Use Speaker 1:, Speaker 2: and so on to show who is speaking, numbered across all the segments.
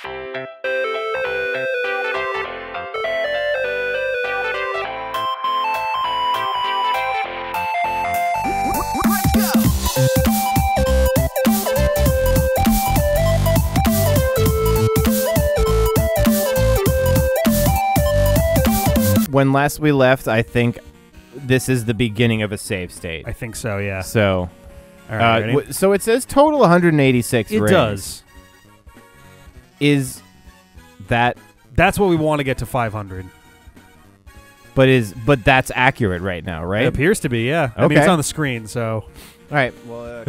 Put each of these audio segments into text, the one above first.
Speaker 1: When last we left, I think this is the beginning of a save state.
Speaker 2: I think so, yeah.
Speaker 1: So,
Speaker 2: all right, ready?
Speaker 1: So it says total 186 rings.
Speaker 2: It does.
Speaker 1: Is that...
Speaker 2: That's what we want to get to 500.
Speaker 1: But that's accurate right now, right?
Speaker 2: It appears to be, yeah.
Speaker 1: Okay.
Speaker 2: I mean, it's on the screen, so...
Speaker 1: All right, well,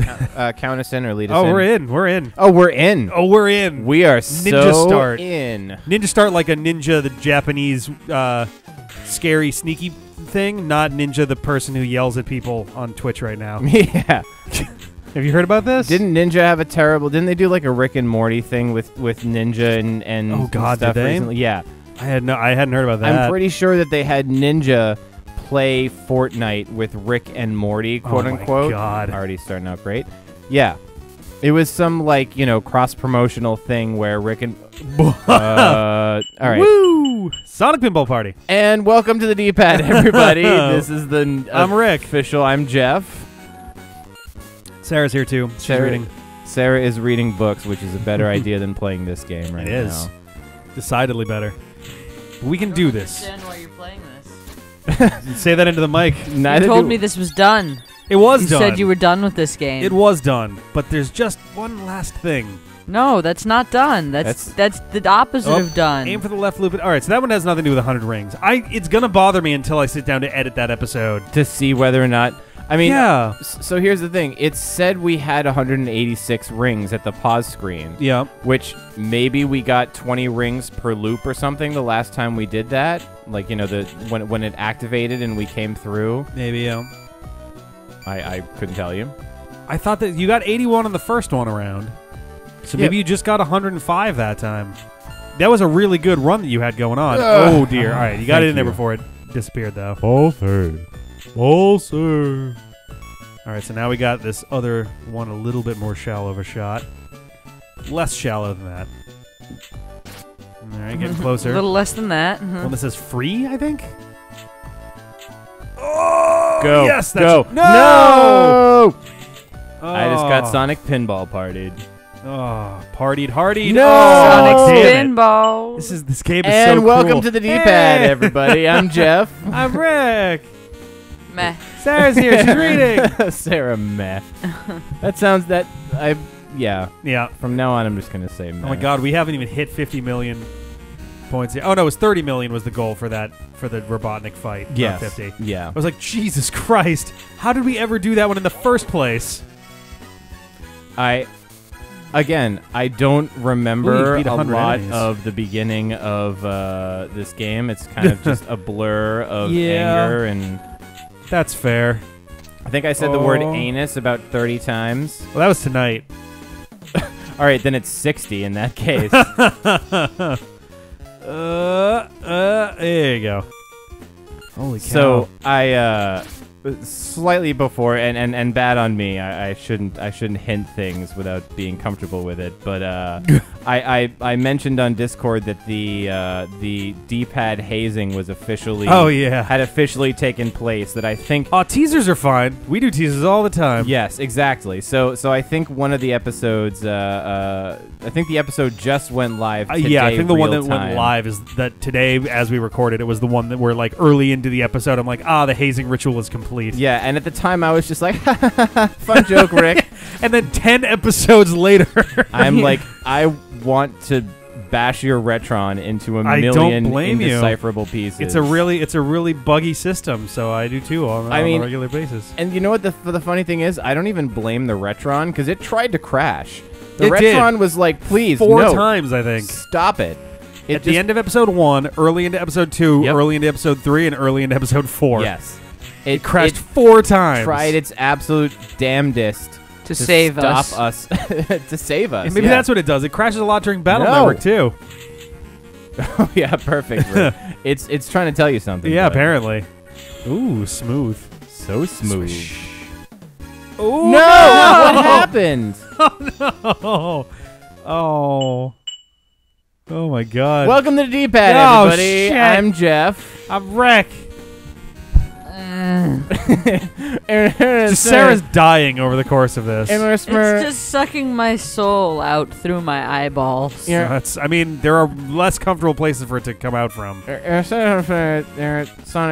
Speaker 1: count us in or lead us in.
Speaker 2: Oh, we're in. We're in.
Speaker 1: Oh, we're in.
Speaker 2: Oh, we're in.
Speaker 1: We are
Speaker 2: Ninja
Speaker 1: so
Speaker 2: start.
Speaker 1: in.
Speaker 2: Ninja start like a ninja, the Japanese scary, sneaky thing, not ninja, the person who yells at people on Twitch right now.
Speaker 1: Yeah.
Speaker 2: Have you heard about this?
Speaker 1: Didn't Ninja have a terrible... Didn't they do like a Rick and Morty thing with Ninja and
Speaker 2: oh, God,
Speaker 1: stuff
Speaker 2: did they?
Speaker 1: recently? Yeah.
Speaker 2: I hadn't heard about that.
Speaker 1: I'm pretty sure that they had Ninja play Fortnite with Rick and Morty, quote unquote.
Speaker 2: Oh my God.
Speaker 1: Already starting out great. Yeah. It was some like, cross-promotional thing where Rick and... all right.
Speaker 2: Woo! Sonic Pinball Party.
Speaker 1: And welcome to the D-pad, everybody. This is the...
Speaker 2: I'm Rick.
Speaker 1: Official. I'm Jeff.
Speaker 2: Sarah's here too. She's reading.
Speaker 1: Sarah is reading books, which is a better idea than playing this game right now.
Speaker 2: It is. Decidedly better. But we can do this.
Speaker 3: I don't understand why you're playing this.
Speaker 2: Say that into the mic.
Speaker 3: You told me this was done.
Speaker 2: It was
Speaker 3: you
Speaker 2: done.
Speaker 3: You said you were done with this game.
Speaker 2: It was done, but there's just one last thing.
Speaker 3: No, that's not done. That's the opposite of done.
Speaker 2: Aim for the left loop. All right, so that one has nothing to do with 100 rings. It's gonna bother me until I sit down to edit that episode
Speaker 1: to see whether or not. I mean,
Speaker 2: yeah.
Speaker 1: So here's the thing. It said we had 186 rings at the pause screen.
Speaker 2: Yeah.
Speaker 1: Which maybe we got 20 rings per loop or something the last time we did that. Like, when it activated and we came through.
Speaker 2: Maybe, yeah.
Speaker 1: I couldn't tell you.
Speaker 2: I thought that you got 81 on the first one around. So maybe you just got 105 that time. That was a really good run that you had going on. Oh, dear. All right, you got it in there before it disappeared, though.
Speaker 1: Also.
Speaker 2: All right, so now we got this other one a little bit more shallow of a shot. Less shallow than that. All right, getting closer.
Speaker 3: A little less than that.
Speaker 2: Well, this is free, I think? Oh!
Speaker 1: Go.
Speaker 2: Yes,
Speaker 1: go.
Speaker 2: No!
Speaker 1: Oh. I just got Sonic Pinball Partied.
Speaker 2: Oh, partied hardy.
Speaker 1: No!
Speaker 3: Sonic
Speaker 2: Spinball.
Speaker 3: Spinball.
Speaker 2: This game is
Speaker 1: and
Speaker 2: so
Speaker 1: welcome
Speaker 2: cool.
Speaker 1: to the D-pad, everybody. I'm Jeff.
Speaker 2: I'm Rick.
Speaker 3: Meh.
Speaker 2: Sarah's here. She's reading.
Speaker 1: Sarah, meh. Yeah.
Speaker 2: Yeah.
Speaker 1: From now on, I'm just going to say meh.
Speaker 2: Oh, my God. We haven't even hit 50 million points yet. Oh, no. It was 30 million was the goal for the Robotnik fight.
Speaker 1: Yes.
Speaker 2: 50.
Speaker 1: Yeah.
Speaker 2: I was like, Jesus Christ. How did we ever do that one in the first place?
Speaker 1: Again, I don't remember
Speaker 2: a
Speaker 1: lot
Speaker 2: enemies.
Speaker 1: of the beginning of this game. It's kind of just a blur of anger and...
Speaker 2: That's fair.
Speaker 1: I think I said the word anus about 30 times.
Speaker 2: Well, that was tonight.
Speaker 1: All right, then it's 60 in that case.
Speaker 2: There you go. Holy cow.
Speaker 1: So I slightly before and bad on me. I shouldn't hint things without being comfortable with it. But I mentioned on Discord that the D-pad hazing was officially had officially taken place. That I think
Speaker 2: teasers are fine. We do teasers all the time.
Speaker 1: Yes, exactly. So I think one of the episodes I think the episode just went live today.
Speaker 2: Yeah, I think the one that
Speaker 1: time.
Speaker 2: went live is that today as we recorded. It was the one that we're like early into the episode. I'm like, the hazing ritual is complete.
Speaker 1: Yeah, and at the time I was just like, fun joke, Rick.
Speaker 2: And then 10 episodes later,
Speaker 1: I'm like, I want to bash your Retron into a million indecipherable pieces.
Speaker 2: It's a really buggy system, so I do too on a regular basis.
Speaker 1: And you know what the funny thing is? I don't even blame the Retron because it tried to crash. The
Speaker 2: It
Speaker 1: Retron
Speaker 2: did.
Speaker 1: was like, please,
Speaker 2: Four
Speaker 1: no,
Speaker 2: times, I think.
Speaker 1: Stop it.
Speaker 2: At the end of episode 1, early into episode 2, early into episode 3, and early into episode 4.
Speaker 1: Yes.
Speaker 2: It crashed 4 times.
Speaker 1: Tried its absolute damnedest
Speaker 3: to save
Speaker 1: stop us. To save us.
Speaker 2: And maybe that's what it does. It crashes a lot during Battle Network too.
Speaker 1: Oh yeah, perfect. It's trying to tell you something.
Speaker 2: Yeah, apparently. Ooh, smooth.
Speaker 1: So smooth.
Speaker 2: Ooh,
Speaker 1: no! What happened?
Speaker 2: Oh no! Oh. Oh my God.
Speaker 1: Welcome to the D-pad,
Speaker 2: Oh,
Speaker 1: everybody.
Speaker 2: shit.
Speaker 1: I'm Jeff.
Speaker 2: I'm Rick. Sarah's dying over the course of this.
Speaker 3: It's just sucking my soul out through my eyeballs.
Speaker 2: Yeah. I mean, there are less comfortable places for it to come out from.
Speaker 1: Sonic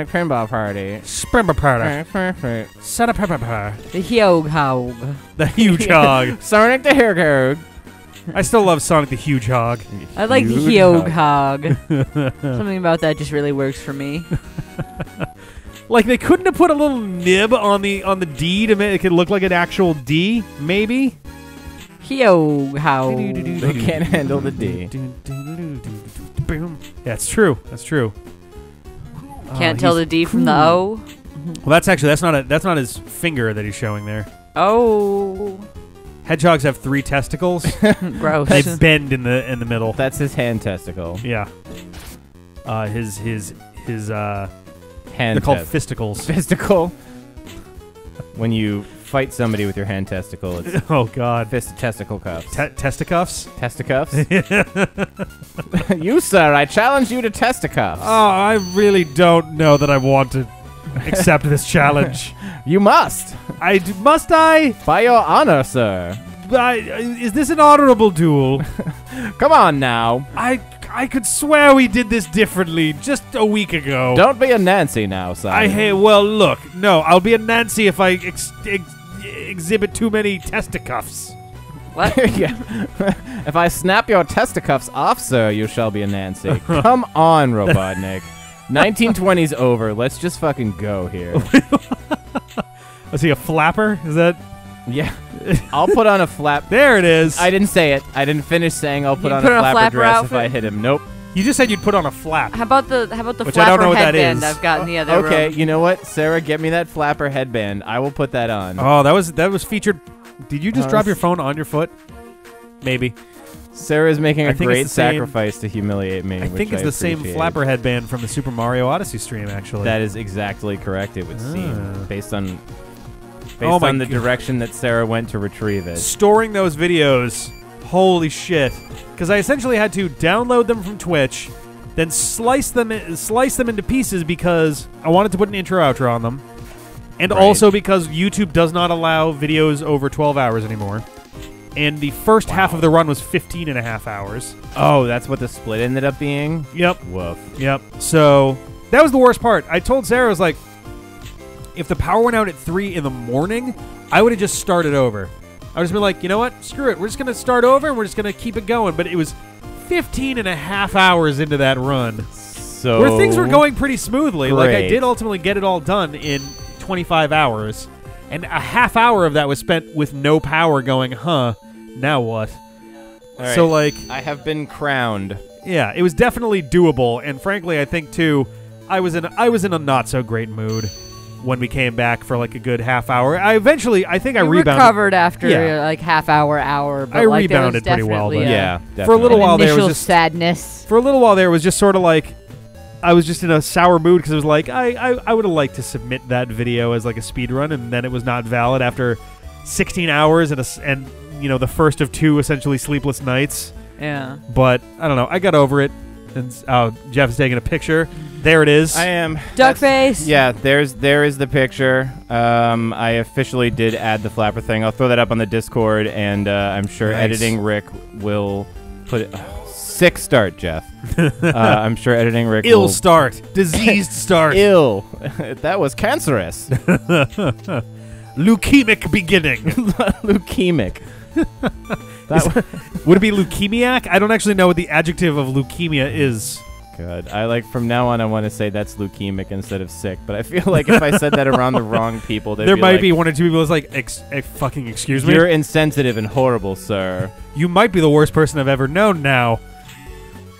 Speaker 1: Pinball Party.
Speaker 2: Spinball Party.
Speaker 1: Perfect.
Speaker 2: Sonic Pinball Party.
Speaker 3: The Hedgehog.
Speaker 2: The huge hog.
Speaker 1: Sonic the Hedgehog.
Speaker 2: I still love Sonic the Huge Hog.
Speaker 3: I like the Hedgehog. Something about that just really works for me.
Speaker 2: Like they couldn't have put a little nib on the D to make it look like an actual D, maybe.
Speaker 3: Hedgehog.
Speaker 1: They can't handle the D.
Speaker 2: Yeah, that's true. That's true.
Speaker 3: Can't tell the D from the O.
Speaker 2: Well, that's not his finger that he's showing there.
Speaker 3: Oh.
Speaker 2: Hedgehogs have 3 testicles.
Speaker 3: Gross.
Speaker 2: They bend in the middle.
Speaker 1: That's his hand testicle.
Speaker 2: Yeah. His
Speaker 1: Hand
Speaker 2: they're called
Speaker 1: test-
Speaker 2: fisticles.
Speaker 1: Fisticle. When you fight somebody with your hand testicle, it's
Speaker 2: Oh God.
Speaker 1: testicle cuffs.
Speaker 2: Testicuffs?
Speaker 1: Testicuffs? You, sir, I challenge you to testicuffs.
Speaker 2: Oh, I really don't know that I want to accept this challenge.
Speaker 1: You must.
Speaker 2: Must I?
Speaker 1: By your honor, sir.
Speaker 2: Is this an honorable duel?
Speaker 1: Come on now.
Speaker 2: I could swear we did this differently just a week ago.
Speaker 1: Don't be a Nancy now, son.
Speaker 2: Well, look. No, I'll be a Nancy if I exhibit too many testicuffs.
Speaker 3: What?
Speaker 1: Yeah. If I snap your testicuffs off, sir, you shall be a Nancy. Come on, Robotnik. 1920's over. Let's just fucking go here.
Speaker 2: Is he a flapper? Is that...
Speaker 1: Yeah. I'll put on a flap.
Speaker 2: There it is.
Speaker 1: I didn't say it. I didn't finish saying I'll put on a flapper dress
Speaker 3: outfit?
Speaker 1: if I hit him. Nope.
Speaker 2: You just said you'd put on a flap.
Speaker 3: How about the
Speaker 2: Which I don't
Speaker 3: flapper
Speaker 2: know what that
Speaker 3: headband
Speaker 2: is.
Speaker 3: I've got in the other
Speaker 1: Okay,
Speaker 3: room?
Speaker 1: you know what? Sarah, get me that flapper headband. I will put that on.
Speaker 2: Oh, that was featured. Did you just drop your phone on your foot? Maybe.
Speaker 1: Sarah's making a great
Speaker 2: it's the same-
Speaker 1: sacrifice to humiliate me.
Speaker 2: I think it's the same flapper headband from the Super Mario Odyssey stream, actually.
Speaker 1: That is exactly correct, it would seem, based on
Speaker 2: Oh my
Speaker 1: the
Speaker 2: God.
Speaker 1: direction that Sarah went to retrieve it.
Speaker 2: Storing those videos. Holy shit. Because I essentially had to download them from Twitch, then slice them into pieces because I wanted to put an intro-outro on them. And
Speaker 1: Right.
Speaker 2: also because YouTube does not allow videos over 12 hours anymore. And the first half of the run was 15 and a half hours.
Speaker 1: Oh, that's what the split ended up being?
Speaker 2: Yep.
Speaker 1: Woof.
Speaker 2: Yep. So that was the worst part. I told Sarah, I was like, if the power went out at 3 in the morning, I would have just started over. I would just been like, you know what? Screw it. We're just going to start over and we're just going to keep it going. But it was 15 and a half hours into that run.
Speaker 1: So
Speaker 2: Where things were going pretty smoothly. Like, I
Speaker 1: great.
Speaker 2: did ultimately get it all done in 25 hours. And a half hour of that was spent with no power going, now what?
Speaker 1: All right.
Speaker 2: So, like...
Speaker 1: I have been crowned.
Speaker 2: Yeah, it was definitely doable, and frankly, I think too, I was in a not so great mood when we came back for like a good half hour. I rebounded.
Speaker 3: Recovered after
Speaker 2: Yeah.
Speaker 3: like half hour. But
Speaker 2: I
Speaker 3: like, there was
Speaker 2: rebounded pretty well,
Speaker 3: definitely
Speaker 2: but-
Speaker 1: Yeah,
Speaker 2: For a little
Speaker 1: definitely.
Speaker 2: while there was
Speaker 3: initial
Speaker 2: just
Speaker 3: sadness.
Speaker 2: for a little while there it was just sort of like I was just in a sour mood because it was like I would have liked to submit that video as like a speed run, and then it was not valid after 16 hours and you know the first of 2 essentially sleepless nights.
Speaker 3: Yeah.
Speaker 2: But I don't know. I got over it. And Jeff is taking a picture. There it is.
Speaker 1: I am.
Speaker 3: Duck face.
Speaker 1: Yeah, there is the picture. I officially did add the flapper thing. I'll throw that up on the Discord, and I'm sure
Speaker 2: Nice.
Speaker 1: editing Rick will put it. Sick start, Jeff. I'm sure editing Rick
Speaker 2: Ill
Speaker 1: will.
Speaker 2: start. Diseased start.
Speaker 1: Ill. That was cancerous.
Speaker 2: Leukemic beginning.
Speaker 1: Leukemic.
Speaker 2: Would it be leukemiac? I don't actually know what the adjective of leukemia is.
Speaker 1: Good. From now on, I want to say that's leukemic instead of sick. But I feel like if I said that around the wrong people, they'd
Speaker 2: There
Speaker 1: be
Speaker 2: might
Speaker 1: like,
Speaker 2: be one or two people that's like, fucking excuse me?
Speaker 1: You're insensitive and horrible, sir.
Speaker 2: You might be the worst person I've ever known now.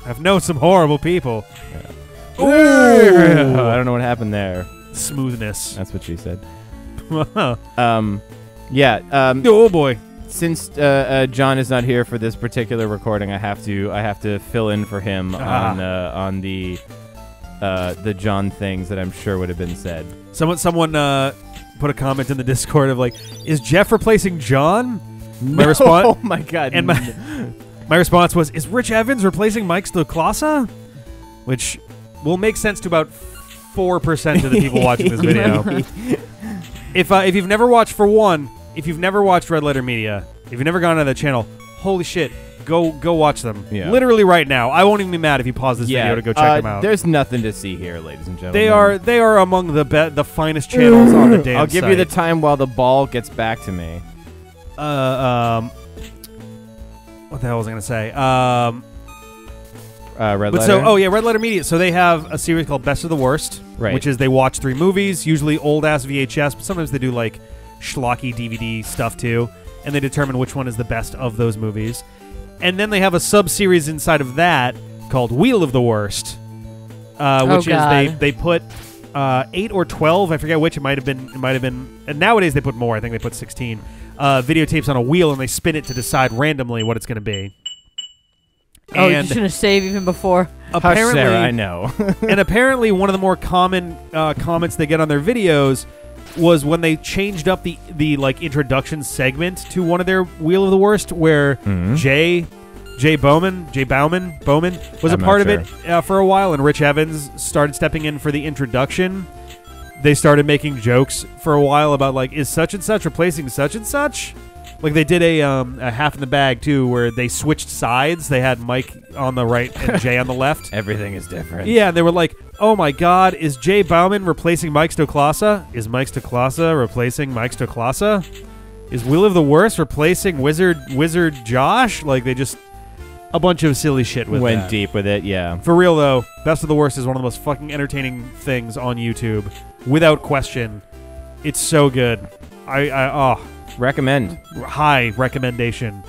Speaker 2: I've known some horrible people.
Speaker 1: Ooh. I don't know what happened there.
Speaker 2: Smoothness.
Speaker 1: That's what she said.
Speaker 2: Oh
Speaker 1: Yeah.
Speaker 2: boy.
Speaker 1: Since John is not here for this particular recording, I have to fill in for him on the John things that I'm sure would have been said.
Speaker 2: Someone put a comment in the Discord of like, is Jeff replacing John? My response.
Speaker 1: Oh my god.
Speaker 2: And My response was, "Is Rich Evans replacing Mike Stoklasa?" Which will make sense to about 4% of the people watching this video. If you've never watched, if you've never watched Red Letter Media, if you've never gone to the channel, holy shit, go watch them. Yeah. Literally right now. I won't even be mad if you pause this video to go check them out.
Speaker 1: There's nothing to see here, ladies and gentlemen.
Speaker 2: They are among the finest channels on the damn
Speaker 1: I'll give you the time while the ball gets back to me.
Speaker 2: What the hell was I going to say?
Speaker 1: Red Letter.
Speaker 2: Red Letter Media. So they have a series called Best of the Worst, which is they watch 3 movies, usually old-ass VHS, but sometimes they do, like, schlocky DVD stuff, too, and they determine which one is the best of those movies. And then they have a sub-series inside of that called Wheel of the Worst, which is they put 8 or 12, I forget which, it might have been, and nowadays they put more, I think they put 16, videotapes on a wheel, and they spin it to decide randomly what it's going to be.
Speaker 3: Oh, you should have saved even before.
Speaker 1: Apparently, Sarah, I know.
Speaker 2: And apparently one of the more common comments they get on their videos was when they changed up the like introduction segment to one of their Wheel of the Worst, where Jay Bowman was a part of it for a while, and Rich Evans started stepping in for the introduction. They started making jokes for a while about, like, is such and such replacing such and such? Like, they did a half in the bag, too, where they switched sides. They had Mike on the right and Jay on the left.
Speaker 1: Everything is different.
Speaker 2: Yeah, and they were like, oh, my God, is Jay Bauman replacing Mike Stoklasa? Is Mike Stoklasa replacing Mike Stoklasa? Is Wheel of the Worst replacing Wizard Josh? Like, they just... a bunch of silly shit with
Speaker 1: Went deep with it, yeah.
Speaker 2: For real, though, Best of the Worst is one of the most fucking entertaining things on YouTube. Without question. It's so good.
Speaker 1: Recommend.
Speaker 2: High recommendation.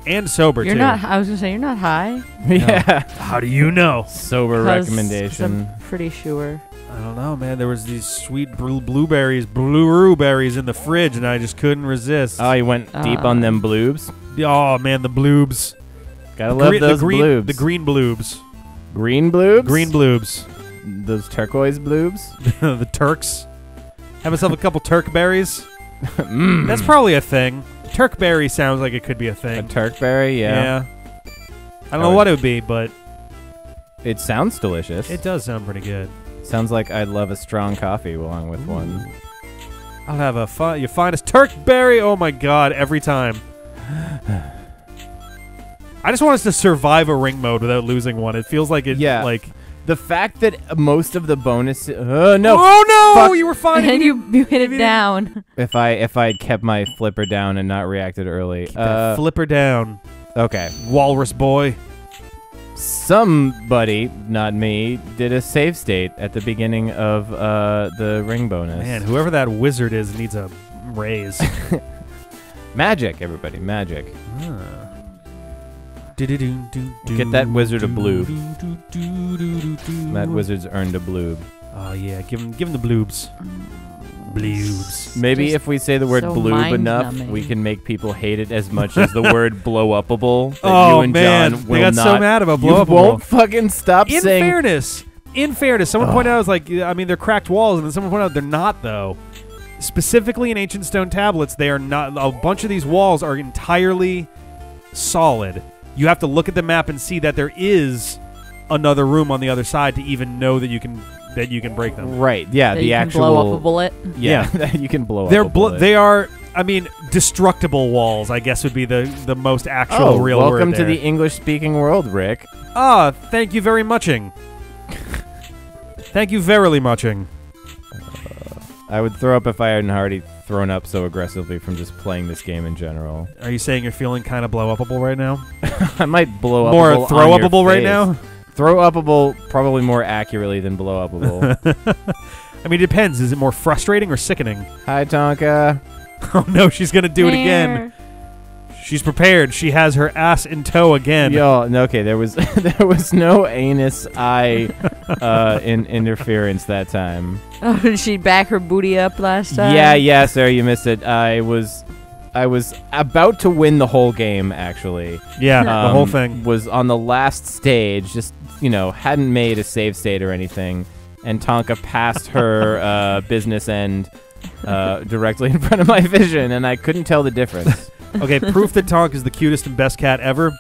Speaker 2: And sober, too.
Speaker 3: I was going to say, you're not high?
Speaker 1: Yeah.
Speaker 2: How do you know?
Speaker 1: Sober recommendation.
Speaker 3: I'm pretty sure.
Speaker 2: I don't know, man. There was these sweet blueberries in the fridge, and I just couldn't resist.
Speaker 1: Oh, you went deep on them bloobs?
Speaker 2: Oh, man, the bloobs.
Speaker 1: Gotta love those bloobs.
Speaker 2: The green bloobs.
Speaker 1: Green bloobs?
Speaker 2: Green bloobs.
Speaker 1: Those turquoise bloobs?
Speaker 2: The Turks. Have myself a couple Turk berries. That's probably a thing. Turk berry sounds like it could be a thing.
Speaker 1: A Turk berry, yeah.
Speaker 2: I don't know what it would be, but...
Speaker 1: it sounds delicious.
Speaker 2: It does sound pretty good.
Speaker 1: Sounds like I'd love a strong coffee along with one.
Speaker 2: I'll have your finest Turk berry. Oh, my God, every time. I just want us to survive a ring mode without losing one. It feels like it. Yeah. Like
Speaker 1: the fact that most of the bonuses. Oh no!
Speaker 2: Oh no! Fuck. You were fine.
Speaker 3: And you hit it down.
Speaker 1: If I kept my flipper down and not reacted early.
Speaker 2: Keep that flipper down.
Speaker 1: Okay.
Speaker 2: Walrus boy.
Speaker 1: Somebody, not me, did a save state at the beginning of the ring bonus.
Speaker 2: Man, whoever that wizard is needs a raise.
Speaker 1: Magic, everybody, magic. Get that wizard a bloob. That wizard's earned a bloob.
Speaker 2: Oh yeah, give him the bloobs. Bloobs.
Speaker 1: Maybe
Speaker 3: just
Speaker 1: if we say the word
Speaker 3: so
Speaker 1: bloob enough,
Speaker 3: mind-numbing.
Speaker 1: we can make people hate it as much as the word blow-upable.
Speaker 2: Oh
Speaker 1: you and
Speaker 2: man,
Speaker 1: John will
Speaker 2: they got
Speaker 1: not,
Speaker 2: so mad about blow-upable.
Speaker 1: You won't fucking stop saying.
Speaker 2: In fairness, someone pointed out, I was like, I mean, they're cracked walls, and then someone pointed out they're not though. Specifically in ancient stone tablets, they are not. A bunch of these walls are entirely solid. You have to look at the map and see that there is another room on the other side to even know that you can break them.
Speaker 1: Right. Yeah.
Speaker 3: That
Speaker 1: the
Speaker 3: you
Speaker 1: actual
Speaker 3: can blow up a bullet.
Speaker 1: Yeah. You can blow
Speaker 2: They're
Speaker 1: up a bullet.
Speaker 2: They are. I mean, destructible walls. I guess would be the most actual real word.
Speaker 1: Welcome to
Speaker 2: there.
Speaker 1: the English-speaking world, Rick.
Speaker 2: Ah, thank you very muching. Thank you verily muching.
Speaker 1: I would throw up if I hadn't already thrown up so aggressively from just playing this game in general.
Speaker 2: Are you saying you're feeling kind of blow-upable right now?
Speaker 1: I might blow up
Speaker 2: more throw-upable right now?
Speaker 1: Throw-upable probably more accurately than blow-upable.
Speaker 2: I mean, it depends. Is it more frustrating or sickening?
Speaker 1: Hi, Tonka.
Speaker 2: Oh, no, she's going to do it again. She's prepared. She has her ass in tow again.
Speaker 1: Yo, okay, there was no anus eye interference that time.
Speaker 3: Oh, did she back her booty up last time?
Speaker 1: Yeah, sir, you missed it. I was about to win the whole game, actually.
Speaker 2: Yeah, the whole thing.
Speaker 1: Was on the last stage, just, hadn't made a save state or anything, and Tonka passed her business end directly in front of my vision, and I couldn't tell the difference.
Speaker 2: Okay, proof that Tonk is the cutest and best cat ever.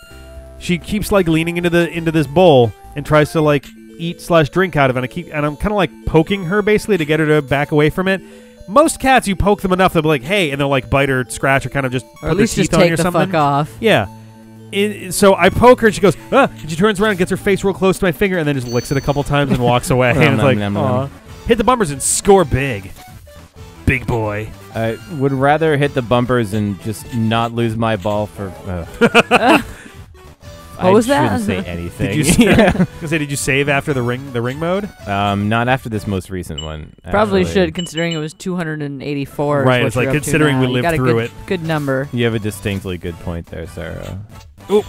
Speaker 2: she keeps like leaning into this bowl and tries to like eat/drink out of it. And I'm kind of like poking her basically to get her to back away from it. Most cats, you poke them enough, they'll be like, "Hey," and they'll like bite or scratch or kind of just
Speaker 3: or
Speaker 2: put
Speaker 3: at
Speaker 2: their
Speaker 3: least
Speaker 2: teeth
Speaker 3: just
Speaker 2: on you
Speaker 3: take
Speaker 2: or
Speaker 3: the
Speaker 2: something.
Speaker 3: fuck off.
Speaker 2: Yeah. So I poke her, and she goes, "Ah!" And she turns around, gets her face real close to my finger, and then just licks it a couple times and walks away. And it's like, aw. Hit the bumpers and score big. Big boy.
Speaker 1: I would rather hit the bumpers and just not lose my ball for...
Speaker 3: What was that?
Speaker 1: I shouldn't say anything.
Speaker 2: Did you save after the ring mode?
Speaker 1: Not after this most recent one.
Speaker 3: Probably
Speaker 1: actually.
Speaker 3: should, considering it was 284.
Speaker 2: Right, it's like considering we lived through it.
Speaker 3: Good number.
Speaker 1: You have a distinctly good point there, Sarah.
Speaker 2: Ooh,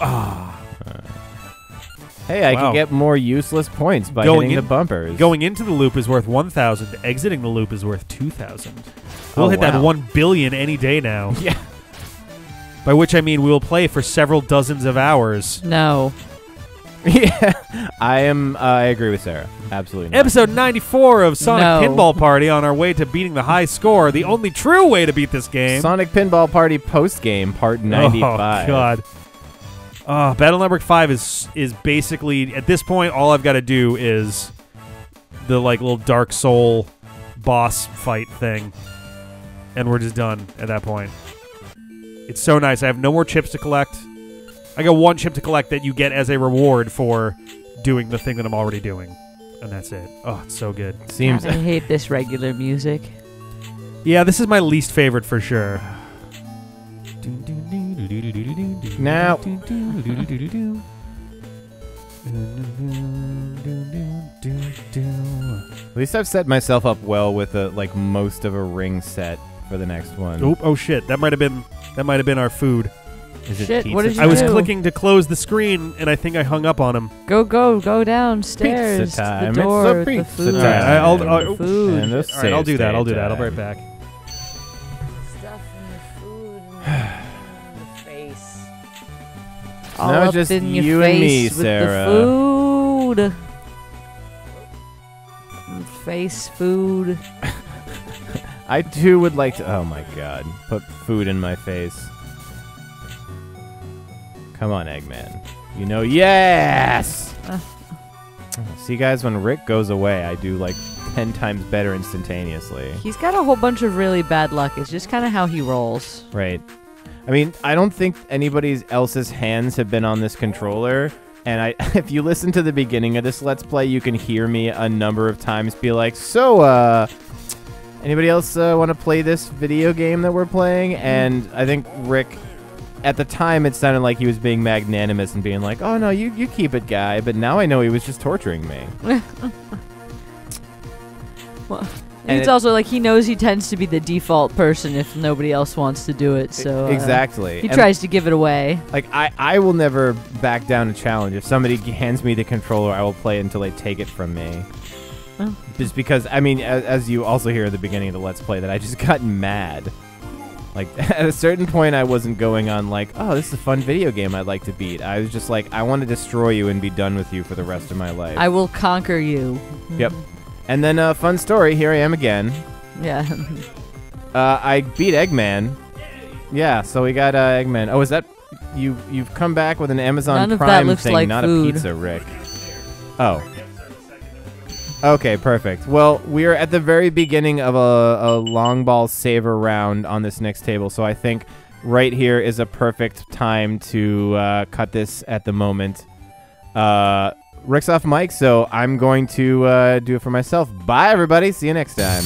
Speaker 1: Hey, I can get more useless points by hitting the bumpers.
Speaker 2: Going into the loop is worth 1,000. Exiting the loop is worth 2,000. We'll hit that 1 billion any day now.
Speaker 1: Yeah.
Speaker 2: By which I mean we will play for several dozens of hours.
Speaker 3: No.
Speaker 1: Yeah, I agree with Sarah. Absolutely not.
Speaker 2: Episode 94 of Sonic
Speaker 3: No.
Speaker 2: Pinball Party on our way to beating the high score. The only true way to beat this game.
Speaker 1: Sonic Pinball Party post-game, part 95.
Speaker 2: Oh, God. Battle number 5 is basically, at this point, all I've got to do is the like little Dark Soul boss fight thing. And we're just done at that point. It's so nice. I have no more chips to collect. I got 1 chip to collect that you get as a reward for doing the thing that I'm already doing. And that's it. Oh, it's so good.
Speaker 1: Seems.
Speaker 3: I hate this regular music.
Speaker 2: Yeah, this is my least favorite for sure.
Speaker 1: Now. At least I've set myself up well with like most of a ring set for the next one.
Speaker 2: Oop, oh shit! That might have been our food.
Speaker 1: Is it
Speaker 3: Shit,
Speaker 1: pizza?
Speaker 3: what did you
Speaker 2: I was
Speaker 3: do?
Speaker 2: clicking to close the screen, and I think I hung up on him.
Speaker 3: Go downstairs.
Speaker 1: Pizza time.
Speaker 3: To the door.
Speaker 1: It's a
Speaker 3: The
Speaker 1: pizza
Speaker 3: food.
Speaker 1: time.
Speaker 2: I'll
Speaker 3: The food.
Speaker 1: And the
Speaker 2: All right, I'll do that. I'll be
Speaker 1: save
Speaker 2: right back.
Speaker 3: Stuff in the food in the face. All
Speaker 1: No,
Speaker 3: up
Speaker 1: just
Speaker 3: in your
Speaker 1: you and me,
Speaker 3: face with
Speaker 1: Sarah.
Speaker 3: the food. Face food.
Speaker 1: I too would like to. Oh my god! Put food in my face. Come on, Eggman. You know, yes. See, guys, when Rick goes away, I do like 10 times better instantaneously.
Speaker 3: He's got a whole bunch of really bad luck. It's just kind of how he rolls.
Speaker 1: Right. I mean, I don't think anybody else's hands have been on this controller. And if you listen to the beginning of this Let's Play, you can hear me a number of times be like, so, anybody else want to play this video game that we're playing? And I think Rick, at the time, it sounded like he was being magnanimous and being like, oh, no, you keep it, guy. But now I know he was just torturing me.
Speaker 3: Well,
Speaker 1: And
Speaker 3: it's also like he knows he tends to be the default person if nobody else wants to do it. So
Speaker 1: exactly.
Speaker 3: he tries to give it away.
Speaker 1: Like, I will never back down a challenge. If somebody hands me the controller, I will play it until they take it from me.
Speaker 3: Oh.
Speaker 1: Just because, I mean, as you also hear at the beginning of the Let's Play, that I just got mad. Like, at a certain point, I wasn't going on like, oh, this is a fun video game I'd like to beat. I was just like, I want to destroy you and be done with you for the rest of my life.
Speaker 3: I will conquer you.
Speaker 1: Yep. And then, fun story, here I am again.
Speaker 3: Yeah.
Speaker 1: I beat Eggman. Yeah, so we got Eggman. Oh, is that... You've come back with an Amazon
Speaker 3: None of that
Speaker 1: Prime
Speaker 3: looks
Speaker 1: thing,
Speaker 3: like
Speaker 1: not
Speaker 3: food.
Speaker 1: a pizza, Rick. Oh. Okay, perfect. Well, we're at the very beginning of a long ball saver round on this next table, so I think right here is a perfect time to cut this at the moment. Rick's off mic, so I'm going to do it for myself. Bye, everybody. See you next time.